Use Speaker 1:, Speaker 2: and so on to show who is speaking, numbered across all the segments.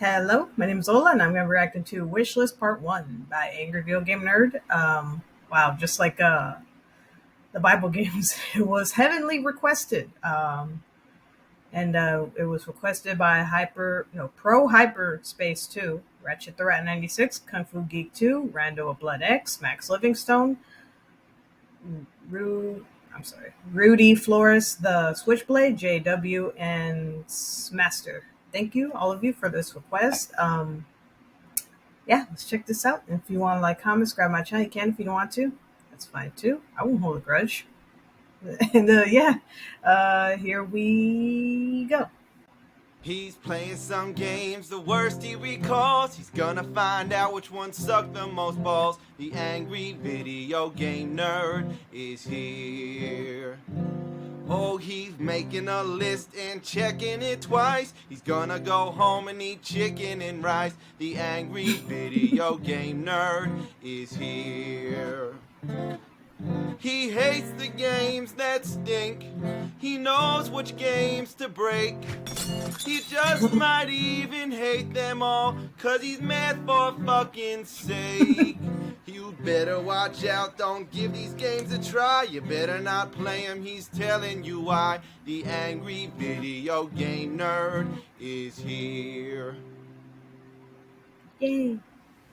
Speaker 1: Hello, my name is Ola, and I'm going to be reacting to Wishlist Part 1 by Angry Video Game Nerd. Wow, just like the Bible games, it was heavenly requested. And it was requested by Pro Hyperspace 2, Ratchet the Rat 96, Kung Fu Geek 2, Rando of Blood X, Max Livingstone, Rudy Flores, the Switchblade, JW, and Smaster. Thank you, all of you, for this request. Yeah, let's check this out. And if you want to like, comment, subscribe my channel, you can. If you don't want to, that's fine too. I won't hold a grudge. And here we go.
Speaker 2: He's playing some games, the worst he recalls. He's gonna find out which one sucked the most balls. The angry video game nerd is here. Oh, he's making a list and checking it twice. He's gonna go home and eat chicken and rice. The angry video game nerd is here. He hates the games that stink. He knows which games to break. He just might even hate them all, 'cause he's mad for fucking sake. You better watch out, don't give these games a try. You better not play them, he's telling you why. The angry video game nerd is here.
Speaker 1: Yay.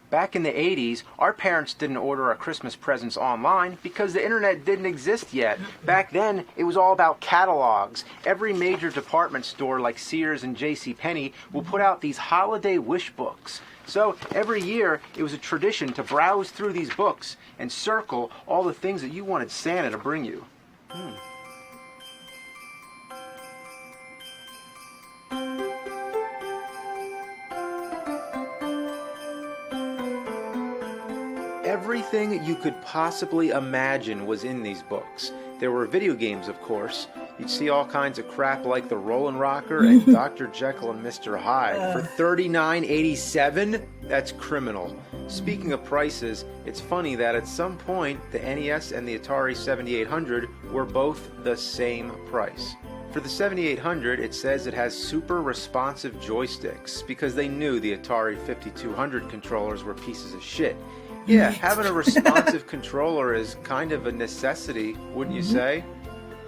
Speaker 3: Back in the 80s, our parents didn't order our Christmas presents online because the internet didn't exist yet. Back then, it was all about catalogs. Every major department store like Sears and JCPenney will put out these holiday wish books. So every year, it was a tradition to browse through these books and circle all the things that you wanted Santa to bring you. Everything you could possibly imagine was in these books. There were video games, of course. You'd see all kinds of crap like the Rollin' Rocker and Dr. Jekyll and Mr. Hyde. For $39.87? That's criminal. Speaking of prices, it's funny that at some point, the NES and the Atari 7800 were both the same price. For the 7800, it says it has super responsive joysticks because they knew the Atari 5200 controllers were pieces of shit. Yeah, having a responsive controller is kind of a necessity, wouldn't you say?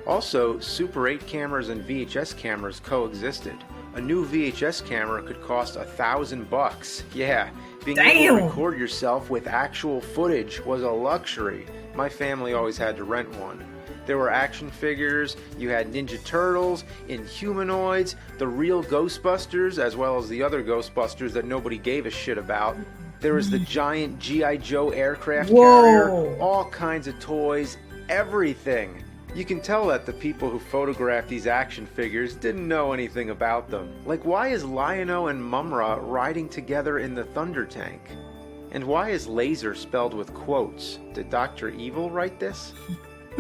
Speaker 3: Also, Super 8 cameras and VHS cameras coexisted. A new VHS camera could cost $1,000. Yeah, being able to record yourself with actual footage was a luxury. My family always had to rent one. There were action figures, you had Ninja Turtles, Inhumanoids, the real Ghostbusters, as well as the other Ghostbusters that nobody gave a shit about. There was the giant G.I. Joe aircraft carrier, all kinds of toys, everything. You can tell that the people who photographed these action figures didn't know anything about them. Like, why is Lion-O and Mumra riding together in the Thunder Tank? And why is laser spelled with quotes? Did Dr. Evil write this?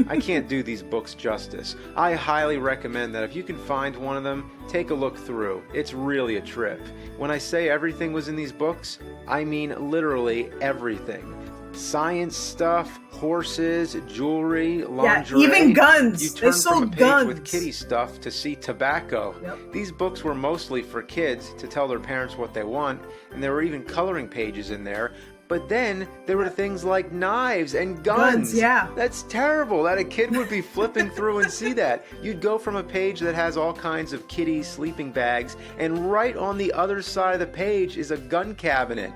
Speaker 3: I can't do these books justice. I highly recommend that if you can find one of them, take a look through. It's really a trip. When I say everything was in these books, I mean literally everything. Science stuff, horses, jewelry, lingerie.
Speaker 1: Yeah, even guns.
Speaker 3: You turn
Speaker 1: They sold
Speaker 3: from a page
Speaker 1: guns
Speaker 3: with kitty stuff to see tobacco.
Speaker 1: Yep.
Speaker 3: These books were mostly for kids to tell their parents what they want, and there were even coloring pages in there. But then there were things like knives and guns.
Speaker 1: Yeah.
Speaker 3: That's terrible that a kid would be flipping through and see that. You'd go from a page that has all kinds of kitty sleeping bags, and right on the other side of the page is a gun cabinet.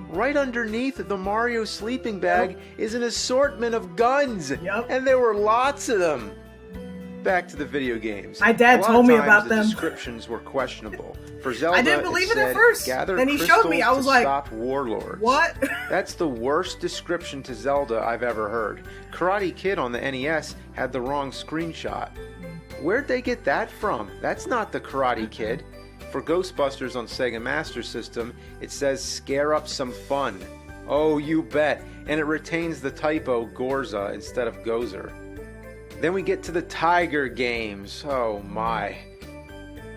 Speaker 3: Right underneath the Mario sleeping bag is an assortment of guns. And there were lots of them. Back to the video games.
Speaker 1: My dad told me about them.
Speaker 3: The descriptions were questionable. For Zelda,
Speaker 1: I didn't believe it
Speaker 3: said,
Speaker 1: at first.
Speaker 3: Gather
Speaker 1: Then he showed me. I was like,
Speaker 3: stop warlords.
Speaker 1: What?
Speaker 3: That's the worst description to Zelda I've ever heard. Karate Kid on the NES had the wrong screenshot. Where'd they get that from? That's not the Karate Kid. For Ghostbusters on Sega Master System, it says scare up some fun. Oh, you bet. And it retains the typo Gorza instead of Gozer. Then we get to the Tiger games. Oh my.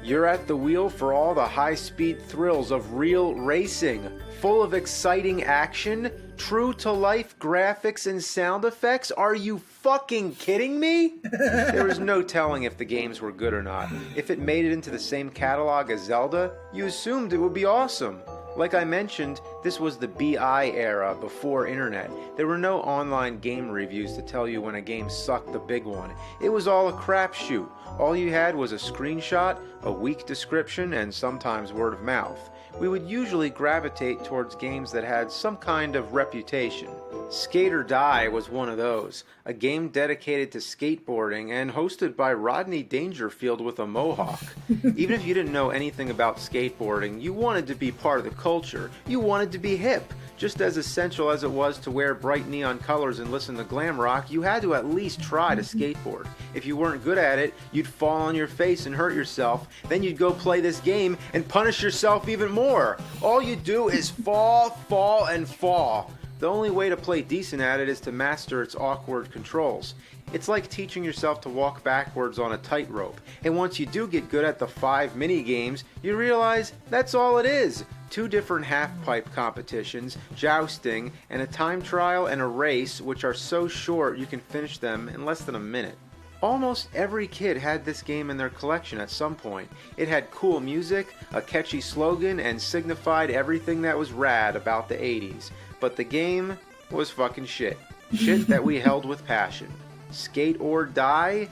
Speaker 3: You're at the wheel for all the high-speed thrills of real racing, full of exciting action, True-to-life graphics and sound effects? Are you fucking kidding me? There was no telling if the games were good or not. If it made it into the same catalog as Zelda, you assumed it would be awesome. Like I mentioned, this was the BI era before internet. There were no online game reviews to tell you when a game sucked the big one. It was all a crapshoot. All you had was a screenshot, a weak description, and sometimes word of mouth. We would usually gravitate towards games that had some kind of reputation. Skate or Die was one of those, a game dedicated to skateboarding and hosted by Rodney Dangerfield with a mohawk. Even if you didn't know anything about skateboarding, you wanted to be part of the culture. You wanted to be hip. Just as essential as it was to wear bright neon colors and listen to glam rock, you had to at least try to skateboard. If you weren't good at it, you'd fall on your face and hurt yourself. Then you'd go play this game and punish yourself even more. All you do is fall, fall, and fall. The only way to play decent at it is to master its awkward controls. It's like teaching yourself to walk backwards on a tightrope. And once you do get good at the 5 mini games, you realize that's all it is. 2 different half-pipe competitions, jousting, and a time trial and a race, which are so short you can finish them in less than a minute. Almost every kid had this game in their collection at some point. It had cool music, a catchy slogan, and signified everything that was rad about the 80s. But the game was fucking shit. Shit that we held with passion. Skate or Die?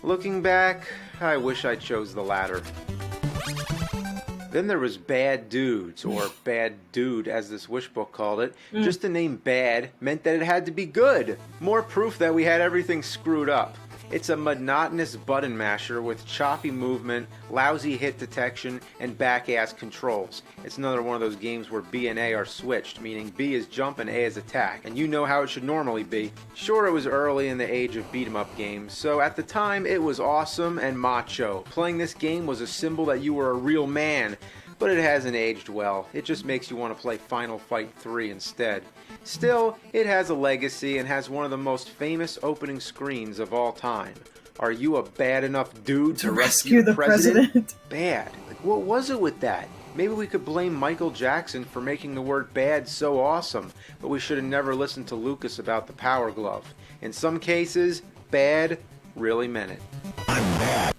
Speaker 3: Looking back, I wish I chose the latter. Then there was Bad Dudes, or Bad Dude as this wish book called it. Just the name bad meant that it had to be good. More proof that we had everything screwed up. It's a monotonous button masher with choppy movement, lousy hit detection, and back-ass controls. It's another one of those games where B and A are switched, meaning B is jump and A is attack, and you know how it should normally be. Sure, it was early in the age of beat-em-up games, so at the time it was awesome and macho. Playing this game was a symbol that you were a real man. But it hasn't aged well. It just makes you want to play Final Fight 3 instead. Still, it has a legacy and has one of the most famous opening screens of all time. Are you a bad enough dude to rescue the president? Bad. Like, what was it with that? Maybe we could blame Michael Jackson for making the word bad so awesome, but we should have never listened to Lucas about the Power Glove. In some cases, bad really meant it. I'm bad.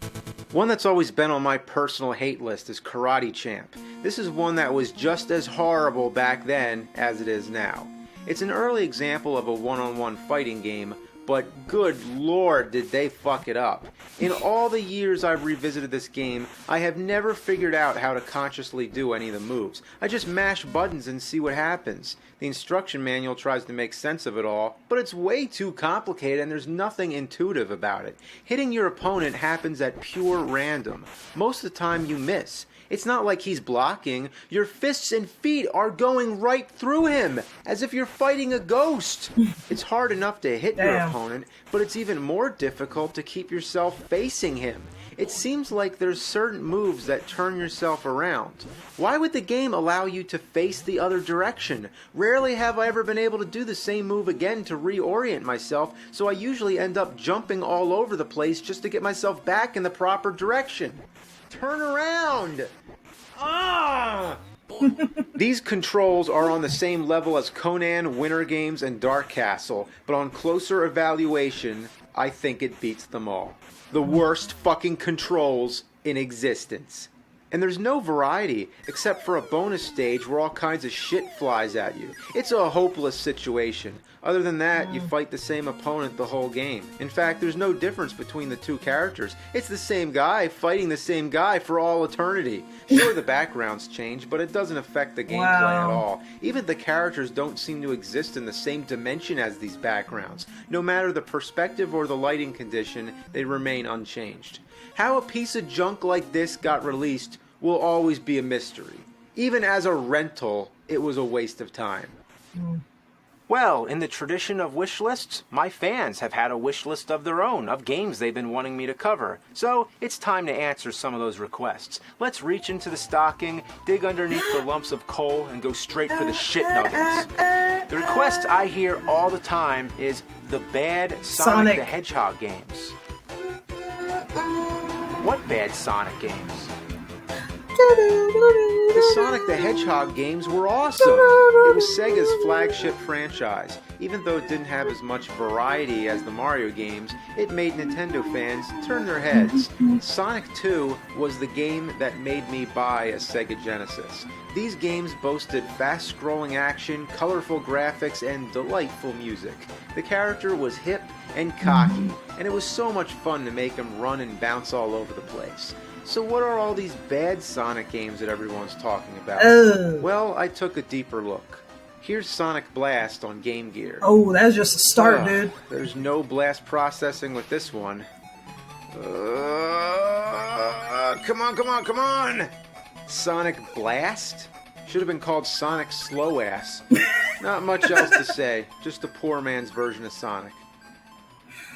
Speaker 3: One that's always been on my personal hate list is Karate Champ. This is one that was just as horrible back then as it is now. It's an early example of a one-on-one fighting game, but good lord did they fuck it up. In all the years I've revisited this game, I have never figured out how to consciously do any of the moves. I just mash buttons and see what happens. The instruction manual tries to make sense of it all, but it's way too complicated and there's nothing intuitive about it. Hitting your opponent happens at pure random. Most of the time you miss. It's not like he's blocking. Your fists and feet are going right through him, as if you're fighting a ghost. It's hard enough to hit your opponent, but it's even more difficult to keep yourself facing him. It seems like there's certain moves that turn yourself around. Why would the game allow you to face the other direction? Rarely have I ever been able to do the same move again to reorient myself, so I usually end up jumping all over the place just to get myself back in the proper direction. Turn around! Ah! These controls are on the same level as Conan, Winter Games, and Dark Castle, but on closer evaluation, I think it beats them all. The worst fucking controls in existence. And there's no variety, except for a bonus stage where all kinds of shit flies at you. It's a hopeless situation. Other than that, you fight the same opponent the whole game. In fact, there's no difference between the two characters. It's the same guy fighting the same guy for all eternity. Sure, the backgrounds change, but it doesn't affect the gameplay at all. Even the characters don't seem to exist in the same dimension as these backgrounds. No matter the perspective or the lighting condition, they remain unchanged. How a piece of junk like this got released will always be a mystery. Even as a rental, it was a waste of time. Well, in the tradition of wish lists, my fans have had a wish list of their own, of games they've been wanting me to cover. So, it's time to answer some of those requests. Let's reach into the stocking, dig underneath the lumps of coal, and go straight for the shit nuggets. The request I hear all the time is the bad Sonic the Hedgehog games. What bad Sonic games? The Sonic the Hedgehog games were awesome. It was Sega's flagship franchise. Even though it didn't have as much variety as the Mario games, it made Nintendo fans turn their heads. Sonic 2 was the game that made me buy a Sega Genesis. These games boasted fast-scrolling action, colorful graphics, and delightful music. The character was hip and cocky, and it was so much fun to make him run and bounce all over the place. So what are all these bad Sonic games that everyone's talking about? Well, I took a deeper look. Here's Sonic Blast on Game Gear.
Speaker 1: Oh, that's just a start, dude.
Speaker 3: There's no blast processing with this one. Come on! Sonic Blast? Should have been called Sonic Slow Ass. Not much else to say, just a poor man's version of Sonic.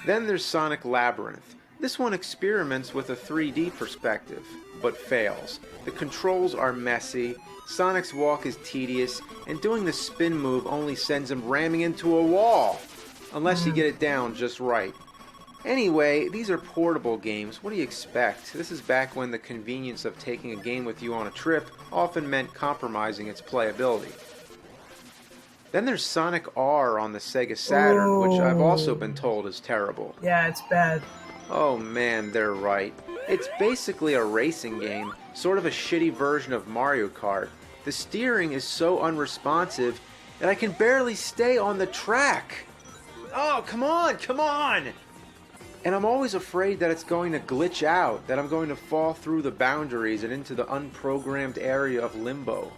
Speaker 3: Then there's Sonic Labyrinth. This one experiments with a 3D perspective, but fails. The controls are messy, Sonic's walk is tedious, and doing the spin move only sends him ramming into a wall, unless you get it down just right. Anyway, these are portable games. What do you expect? This is back when the convenience of taking a game with you on a trip often meant compromising its playability. Then there's Sonic R on the Sega Saturn, which I've also been told is terrible.
Speaker 1: Yeah, it's bad.
Speaker 3: Oh man, they're right. It's basically a racing game, sort of a shitty version of Mario Kart. The steering is so unresponsive that I can barely stay on the track. Oh, come on! And I'm always afraid that it's going to glitch out, that I'm going to fall through the boundaries and into the unprogrammed area of limbo.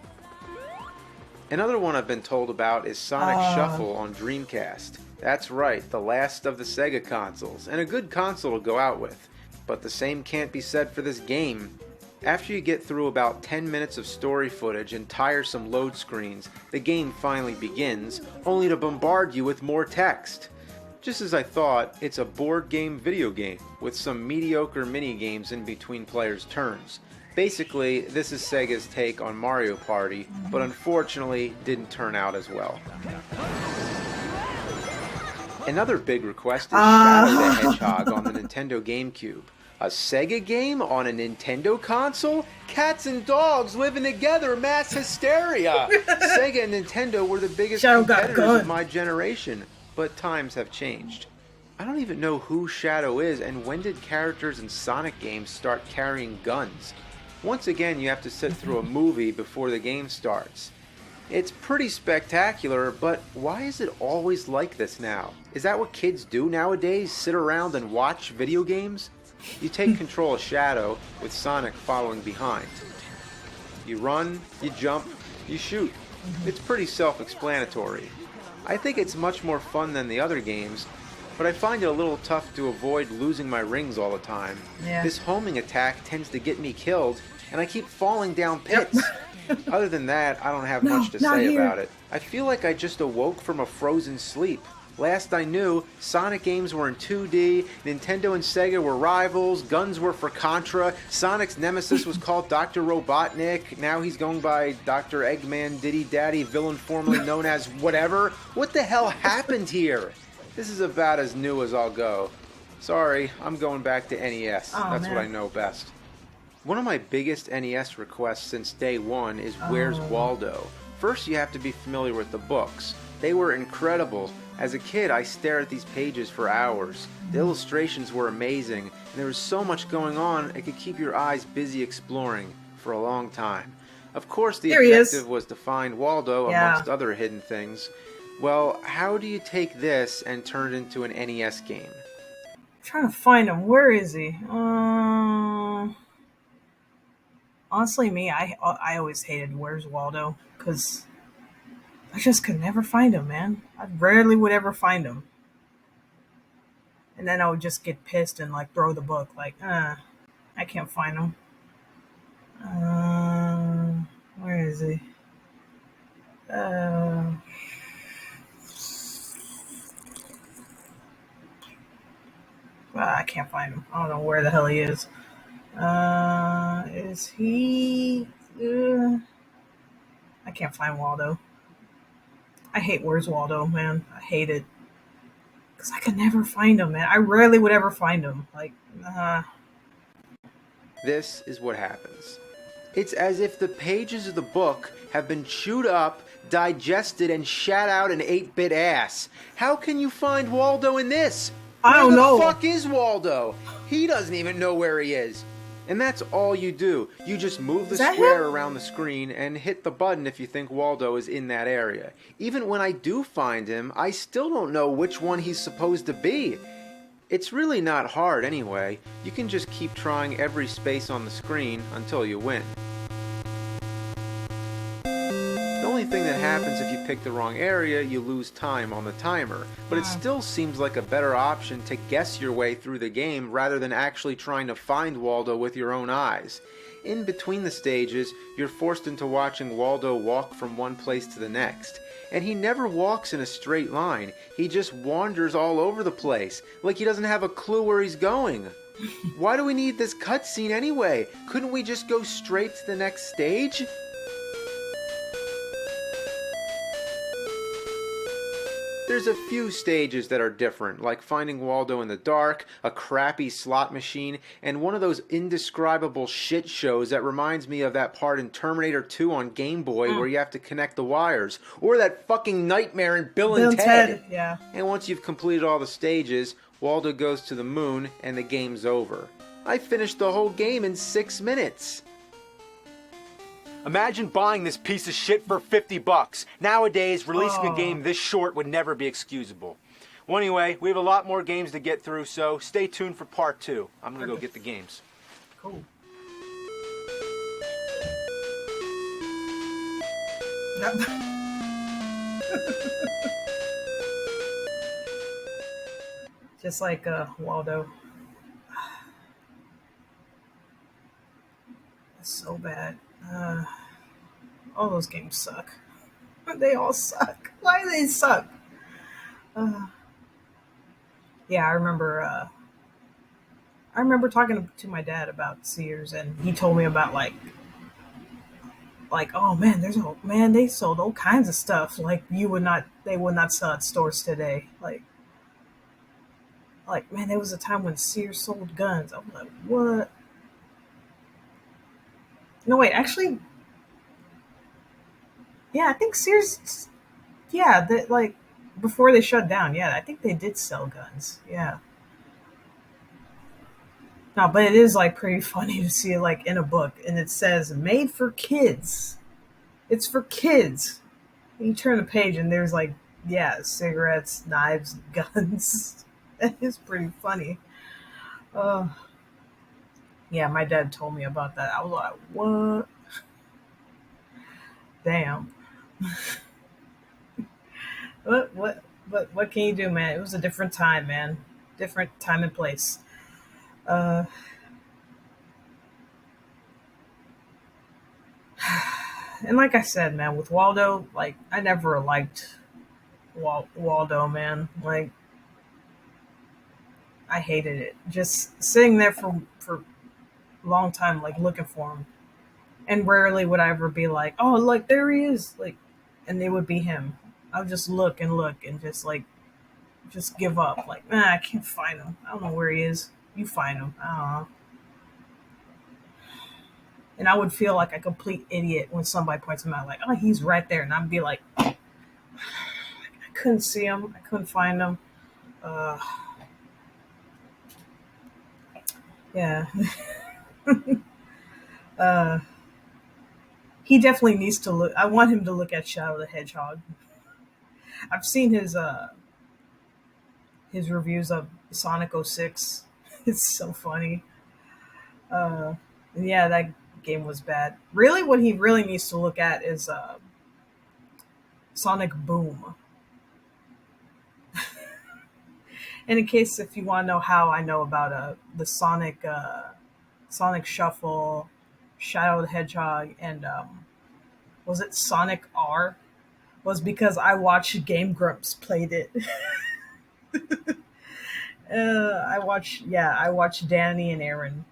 Speaker 3: Another one I've been told about is Sonic Shuffle on Dreamcast. That's right, the last of the Sega consoles, and a good console to go out with. But the same can't be said for this game. After you get through about 10 minutes of story footage and tiresome load screens, the game finally begins, only to bombard you with more text. Just as I thought, it's a board game video game, with some mediocre mini-games in between players' turns. Basically, this is Sega's take on Mario Party, but unfortunately didn't turn out as well. Another big request is Shadow the Hedgehog on the Nintendo GameCube. A Sega game on a Nintendo console? Cats and dogs living together, mass hysteria! Sega and Nintendo were the biggest competitors of my generation, but times have changed. I don't even know who Shadow is, and when did characters in Sonic games start carrying guns? Once again, you have to sit through a movie before the game starts. It's pretty spectacular, but why is it always like this now? Is that what kids do nowadays? Sit around and watch video games? You take control of Shadow, with Sonic following behind. You run, you jump, you shoot. It's pretty self-explanatory. I think it's much more fun than the other games, but I find it a little tough to avoid losing my rings all the time.
Speaker 1: Yeah.
Speaker 3: This homing attack tends to get me killed, and I keep falling down pits. Other than that, I don't have much to say about it. I feel like I just awoke from a frozen sleep. Last I knew, Sonic games were in 2D, Nintendo and Sega were rivals, guns were for Contra, Sonic's nemesis was called Dr. Robotnik, now he's going by Dr. Eggman Diddy Daddy, villain formerly known as whatever. What the hell happened here? This is about as new as I'll go. Sorry, I'm going back to NES. That's what I know best. One of my biggest NES requests since day one is Where's Waldo? First, you have to be familiar with the books. They were incredible. As a kid, I stared at these pages for hours. The illustrations were amazing, and there was so much going on, it could keep your eyes busy exploring for a long time. Of course, the objective was to find Waldo, amongst other hidden things. Well, how do you take this and turn it into an NES game?
Speaker 1: I'm trying to find him. Where is he? Honestly, I always hated Where's Waldo, because I just could never find him, man. I rarely would ever find him. And then I would just get pissed and like throw the book, like, I can't find him. Where is he? I can't find him. I don't know where the hell he is. Is he? I can't find Waldo. I hate Where's Waldo, man. I hate it. Because I could never find him, man. I rarely would ever find him. Like,
Speaker 3: This is what happens. It's as if the pages of the book have been chewed up, digested, and shat out an 8-bit ass. How can you find Waldo in this?
Speaker 1: I
Speaker 3: Where
Speaker 1: don't
Speaker 3: the
Speaker 1: know.
Speaker 3: fuck is Waldo? He doesn't even know where he is. And that's all you do. You just move the
Speaker 1: Is that
Speaker 3: square
Speaker 1: him?
Speaker 3: around the screen and hit the button if you think Waldo is in that area. Even when I do find him, I still don't know which one he's supposed to be. It's really not hard anyway. You can just keep trying every space on the screen until you win. The only thing that happens if you pick the wrong area, you lose time on the timer. But it still seems like a better option to guess your way through the game rather than actually trying to find Waldo with your own eyes. In between the stages, you're forced into watching Waldo walk from one place to the next. And he never walks in a straight line. He just wanders all over the place, like he doesn't have a clue where he's going. Why do we need this cutscene anyway? Couldn't we just go straight to the next stage? There's a few stages that are different, like finding Waldo in the dark, a crappy slot machine, and one of those indescribable shit shows that reminds me of that part in Terminator 2 on Game Boy where you have to connect the wires, or that fucking nightmare in Bill and Ted.
Speaker 1: Yeah.
Speaker 3: And once you've completed all the stages, Waldo goes to the moon and the game's over. I finished the whole game in 6 minutes.
Speaker 4: Imagine buying this piece of shit for $50. Nowadays, releasing a game this short would never be excusable. Well, anyway, we have a lot more games to get through, so stay tuned for part 2. I'm gonna go get the games.
Speaker 1: Cool. Just like Waldo. It's so bad. All those games suck. They all suck. Why do they suck? Yeah, I remember. I remember talking to my dad about Sears, and he told me about oh man, they sold all kinds of stuff like they would not sell at stores today. Like man, there was a time when Sears sold guns. I was like, what? No, wait, actually, yeah, I think Sears. Yeah, that like before they shut down. Yeah, I think they did sell guns. Yeah. No, but it is like pretty funny to see it like in a book, and it says "made for kids." It's for kids. You turn the page, and there's like, yeah, cigarettes, knives, guns. That is pretty funny. Uh, yeah, my dad told me about that. I was like, what? Damn. What can you do, man? It was a different time, man. Different time and place. Uh, and like I said, man, with Waldo, like I never liked Waldo, man. Like I hated it. Just sitting there for a long time, like looking for him, and rarely would I ever be like, oh, like there he is, like, and it would be him. I would just look and just like just give up. Like, nah, I can't find him. I don't know where he is. You find him. I don't know. And I would feel like a complete idiot when somebody points him out, like, oh, he's right there, and I'd be like, I couldn't see him. I couldn't find him. Uh, yeah. uh, he definitely needs to look. I want him to look at Shadow the Hedgehog. I've seen his reviews of Sonic '06. It's so funny. Uh, yeah, that game was bad. Really, what he really needs to look at is Sonic Boom. And in case if you want to know how I know about the Sonic Shuffle, Shadow the Hedgehog, and was it Sonic R? Was because I watched Game Grumps played it. I watched Danny and Aaron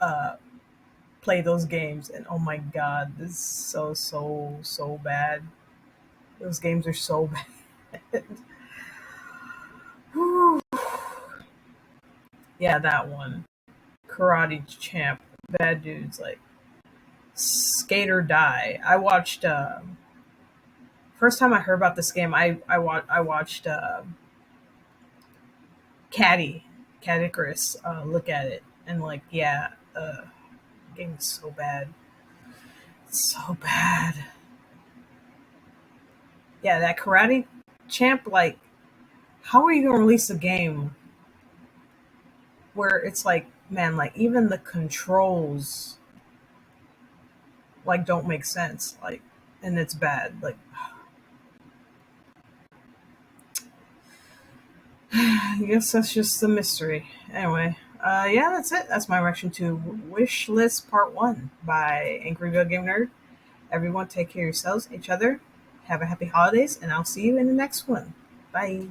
Speaker 1: uh, play those games, and oh my god, this is so bad. Those games are so bad. Whew. Yeah, that one, Karate Champ, Bad Dudes, like Skate or Die. I watched. First time I heard about this game, I watched Caddy Caddy Chris look at it and like yeah, game is so bad, so bad. Yeah, that Karate Champ. Like, how are you gonna release a game where it's like, man, like even the controls like don't make sense, like, and it's bad. Like, I guess that's just the mystery. Anyway, yeah, that's it. That's my reaction to Wish List Part 1 by Angry Video Game Nerd. Everyone, take care of yourselves, each other. Have a happy holidays, and I'll see you in the next one. Bye.